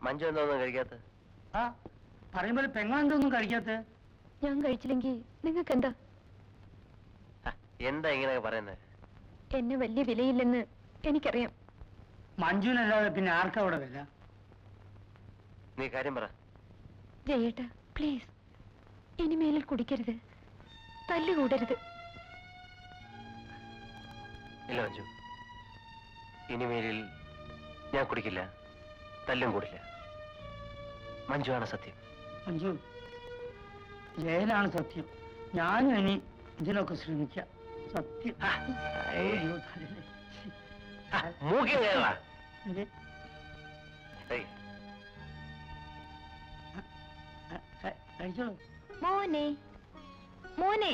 മഞ്ജു എന്തോന്നും കഴിക്കാത്ത? ആ പറയുമ്പോൾ പെങ്ങളെന്തോന്നും കഴിക്കാത്ത? ഞാൻ കഴിച്ചില്ലെങ്കിൽ നിങ്ങൾക്ക് എന്താ? എന്താ ഇങ്ങനെയൊക്കെ പറയുന്നത്? എന്നെ വലിയ വിലയില്ലെന്ന് എനിക്കറിയാം. മഞ്ജുവിനല്ലാതെ പിന്നെ ആർക്കാ അവിടെ വില? നീ കാര്യം പറ. ജയേട്ടാ പ്ലീസ്, ഇനി മേലിൽ കുടിക്കരുത്, തല്ലുകൂടരുത്. ഇല്ല മഞ്ജു, ഇനിമേലിൽ ഞാൻ കുടിക്കില്ല, തല്ലും കൂടില്ല. മഞ്ജു ആണ് സത്യം. മഞ്ജു, ജയനാണ് സത്യം. ഞാനും ഇനി ഇതിനൊക്കെ ശ്രമിക്കാം. സത്യം. കഴിച്ചോളൂ. മോനെ മോനെ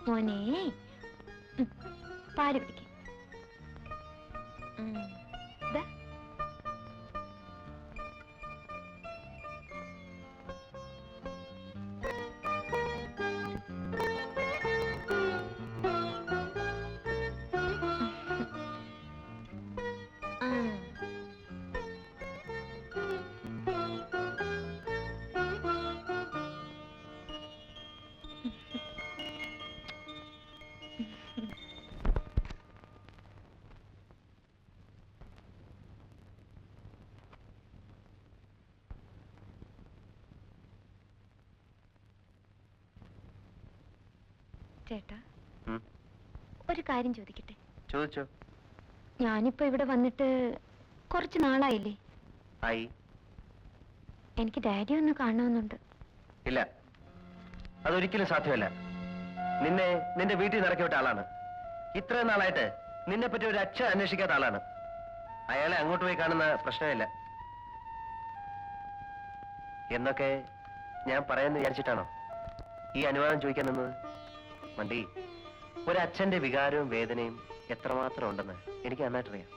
മോനെ, പാല് കുടിക്ക. ചേട്ടാ, ഒരു കാര്യം ചോദിക്കട്ടെ? ചോദിച്ചോ. ഞാനിപ്പോ ഇവിടെ വന്നിട്ട് കുറച്ച് നാളായില്ലേ? ആയി. എനിക്ക് ഡാഡി ഒന്ന് കാണണമെന്നുണ്ട്. ഇല്ല, അതൊരിക്കലും സാധ്യമല്ല. നിന്റെ വീട്ടിൽ നിറക്കി വിട്ട ആളാണ്. ഇത്രയും നാളായിട്ട് നിന്നെ പറ്റി ഒരു അച്ഛൻ അന്വേഷിക്കാത്ത ആളാണ്. അയാളെ അങ്ങോട്ട് പോയി കാണുന്ന പ്രശ്നമില്ല എന്നൊക്കെ ഞാൻ പറയാന്ന് വിചാരിച്ചിട്ടാണോ ഈ അനുവാദം ചോദിക്കാൻ നിന്നത്? മണ്ടി, ഒരച്ഛന്റെ വികാരവും വേദനയും എത്രമാത്രം ഉണ്ടെന്ന് എനിക്ക് നന്നായിട്ടറിയാം.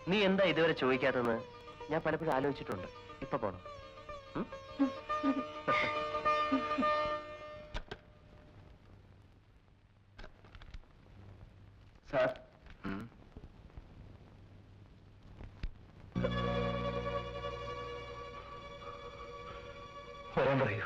നീ എന്താ ഇതുവരെ ചോദിക്കാത്തെന്ന് ഞാൻ പലപ്പോഴും ആലോചിച്ചിട്ടുണ്ട്. ഇപ്പൊ പോണോ? സാർ, വരാൻ പറയൂ.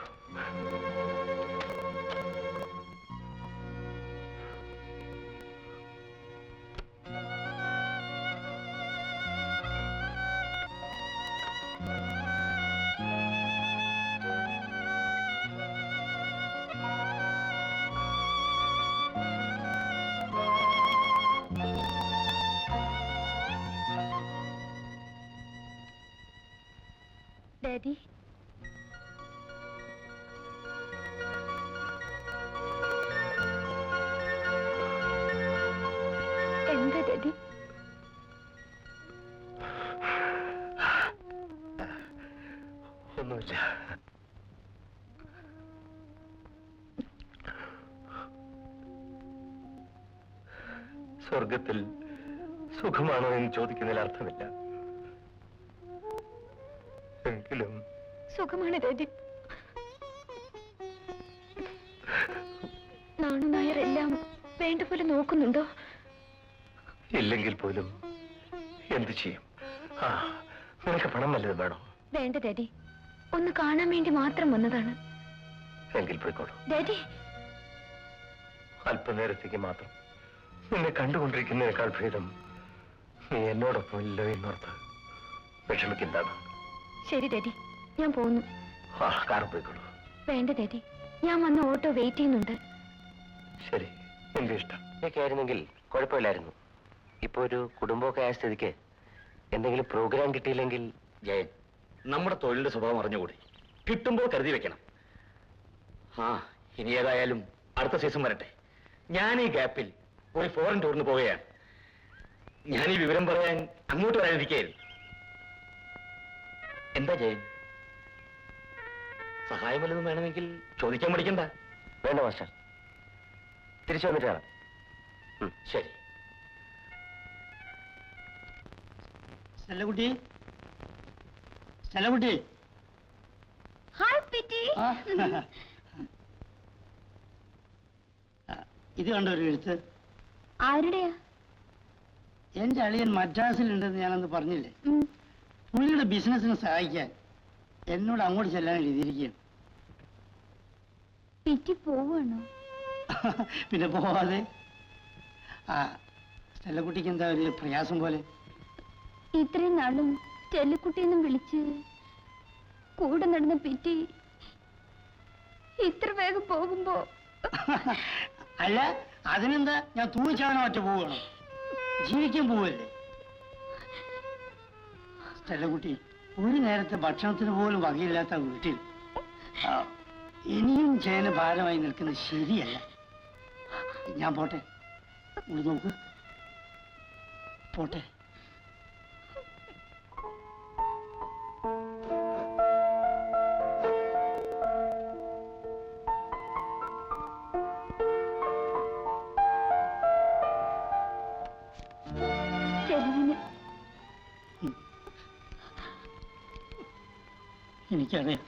ഡാഡി, എന്താ ഡാഡി? ഒന്നുമില്ല. സ്വർഗത്തിൽ സുഖമാണോ എന്ന് ചോദിക്കുന്നതിൽ അർത്ഥമില്ല. എങ്കിലും സുഖമാണ് ഡാഡി. നാണു നായർ എല്ലാം വേണ്ട പോലെ നോക്കുന്നുണ്ടോ? ഇല്ലെങ്കിൽ പോലും എന്ത് ചെയ്യും? നിനക്ക് പണം വല്ലതും വേണോ? വേണ്ട ഡാഡി, ഒന്ന് കാണാൻ വേണ്ടി മാത്രം വന്നതാണ്. എങ്കിൽ പോയിക്കോളൂ ഡാഡി. അല്പനേരത്തേക്ക് മാത്രം. നിന്നെ കണ്ടുകൊണ്ടിരിക്കുന്നതിനേക്കാൾ ഭേദം നീ എന്നോടൊപ്പം ഇല്ലോ എന്നോർത്ത് വിഷമിക്കുന്നതാണ്. ശരി ഡാഡി, ഞാൻ പോകുന്നു. കാർ പോയിക്കോളൂ. വേണ്ട ഡാഡി, ഞാൻ വന്ന ഓട്ടോ വെയിറ്റ് ചെയ്യുന്നുണ്ട്. ശരി, എന്റെ ഇഷ്ടം. ഒക്കെ ആയിരുന്നെങ്കിൽ കുഴപ്പമില്ലായിരുന്നു. ഇപ്പൊ ഒരു കുടുംബമൊക്കെ ആയ സ്ഥിതിക്ക് എന്തെങ്കിലും പ്രോഗ്രാം കിട്ടിയില്ലെങ്കിൽ. ജയൻ, നമ്മുടെ തൊഴിലിന്റെ സ്വഭാവം അറിഞ്ഞുകൂടി, കിട്ടുമ്പോൾ കരുതി വെക്കണം. ഇനി ഏതായാലും അടുത്ത സീസൺ വരട്ടെ. ഞാൻ ഈ ഗ്യാപ്പിൽ ഒരു ഫോറിൻ ടൂറിന് പോവുകയാണ്. ഞാൻ ഈ വിവരം പറയാൻ അങ്ങോട്ട് വരാനിരിക്കുകയായിരുന്നു. എന്താ ജയൻ, സഹായം വല്ലതും വേണമെങ്കിൽ ചോദിക്കാൻ പഠിക്കണ്ട. വേണ്ട മാസ്റ്റർ, തിരിച്ചു വന്നിട്ട് കാണാം. ശരി. സ്ഥലകുട്ടി, സ്ഥലകുട്ടി. ഇത് കണ്ടോ ഒരു എഴുത്ത്? ആരുടെയാ? എന്റെ അളിയൻ മദ്രാസിലുണ്ടെന്ന് ഞാനന്ന് പറഞ്ഞില്ലേ? പുള്ളിയുടെ ബിസിനസ്സിന് സഹായിക്കാൻ എന്നോട് അങ്ങോട്ട് ചെല്ലാൻ എഴുതിയിരിക്കുകയാണ്. പിറ്റി പോവാണോ? പിന്നെ പോവാതെ. ആ സ്റ്റെല്ലക്കുട്ടിക്ക് എന്താ ഒരു പ്രയാസം പോലെ? ഇത്രയും നാളും ചെല്ലിക്കുട്ടിയെന്നും വിളിച്ച് കൂടെ നടന്ന പിറ്റി ഇത്ര വേഗം പോകുമ്പോ അല്ല, അതിനെന്താ, ഞാൻ തൂങ്ങിച്ചാണോ ഒറ്റ പോവുകയാണോ? ജീവിക്കാൻ പോവല്ലേ സ്റ്റെല്ലക്കുട്ടി? ഒരു നേരത്തെ ഭക്ഷണത്തിന് പോലും വകയില്ലാത്ത വീട്ടിൽ ഇനിയും ചേന ഭാരമായി നിൽക്കുന്നത് ശരിയല്ല. ഞാൻ പോട്ടെ. ഇവിടെ നോക്ക്, പോട്ടെ. ചെല്ലിന് എനിക്കറിയാം.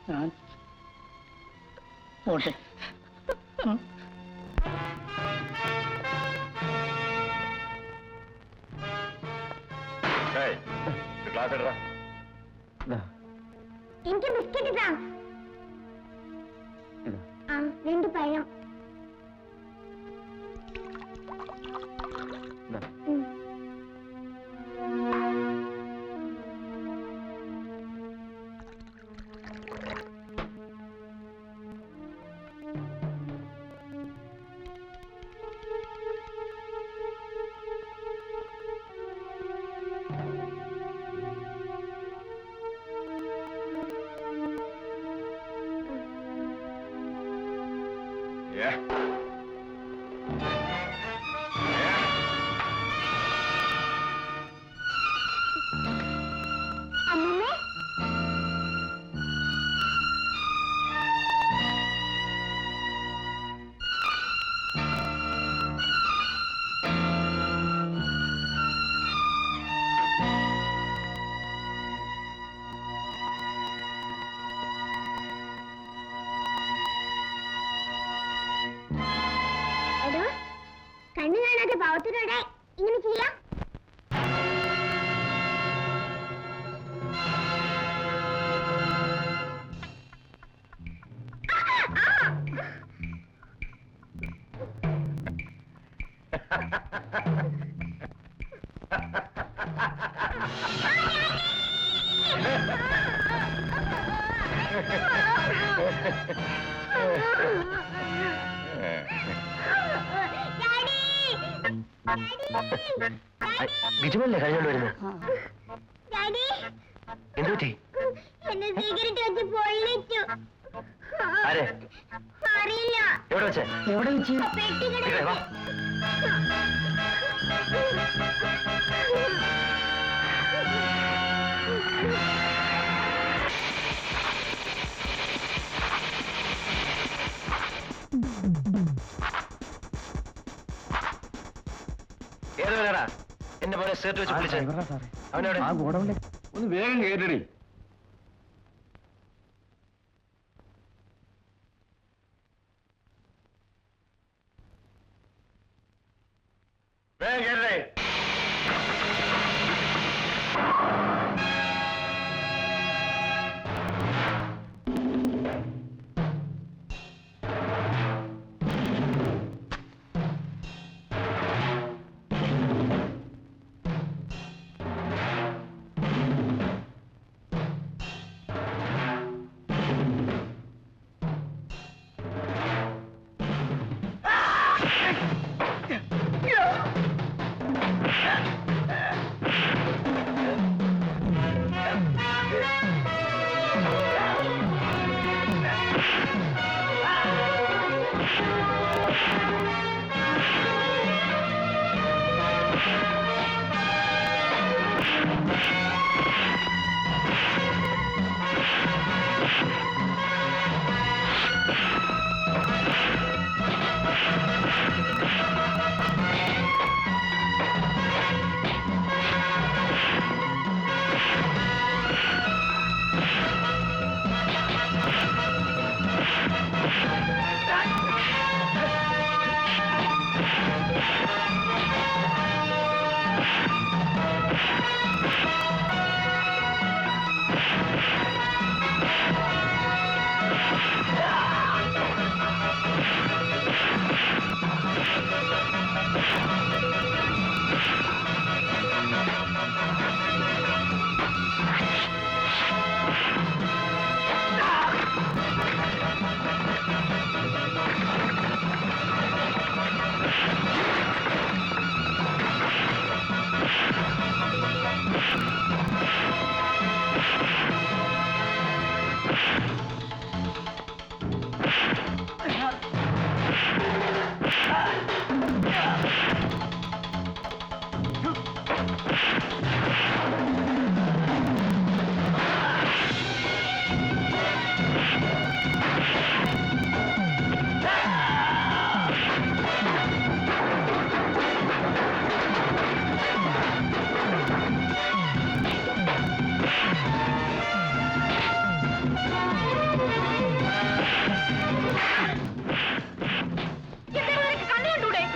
ഞാൻ പോട്ടെ. ക്ലാസ് എടുറാ. എനിക്ക് ബിസ്ക്കറ്റ് ഇതാ. ആ 2 പഴം. Yeah. അമ്മമ്മേ, എടോ, കണ്ണു കാണാതെ പാവത്തിനോടെ ഇങ്ങനെ ചെയ്യാം. ബിജുമല്ലേ കഴിഞ്ഞോണ്ട് വരുന്നു? എന്തു പറ്റി? എന്നെ സിഗരറ്റ് വെച്ച് പൊള്ളിച്ചു. ആരെ? അറിയില്ല. എവിടെ വെച്ചേ? എവിടെ വെച്ച്? ഇവിടെ വാ. ഏതോടാ എന്റെ പോലെ ഷർട്ട് വെച്ച് വിളിച്ചേ? അവനോട് ഒന്ന് വേഗം കേട്ടടി. വേഗം കേട്ടേ.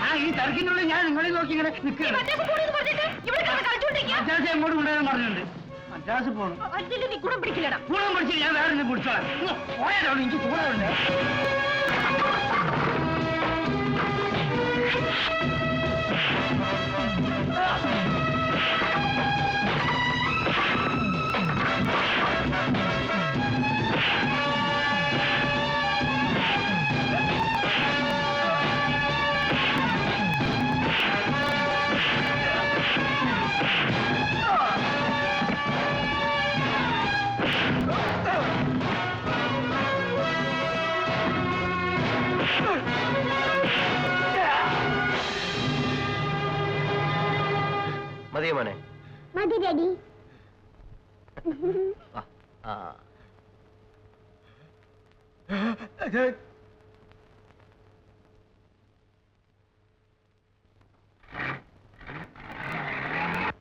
ആ ഈ തിരക്കിനുള്ളിൽ ഞാൻ നിങ്ങളെ നോക്കി ഇങ്ങനെ നിൽക്കുകയാണ്. മദ്രാസ് എങ്ങോട്ട് കൊണ്ടുവരാൻ പറഞ്ഞിട്ടുണ്ട്. മദ്രാസ് പോകണം. ഗുണം പിടിച്ചില്ല, ഞാൻ വേറെ പിടിച്ചോളാം. പോയാലോ എനിക്ക് ചൂടുണ്ട്. മതിയോ മോനെ? മതി ഡാഡി. ആ, ആ.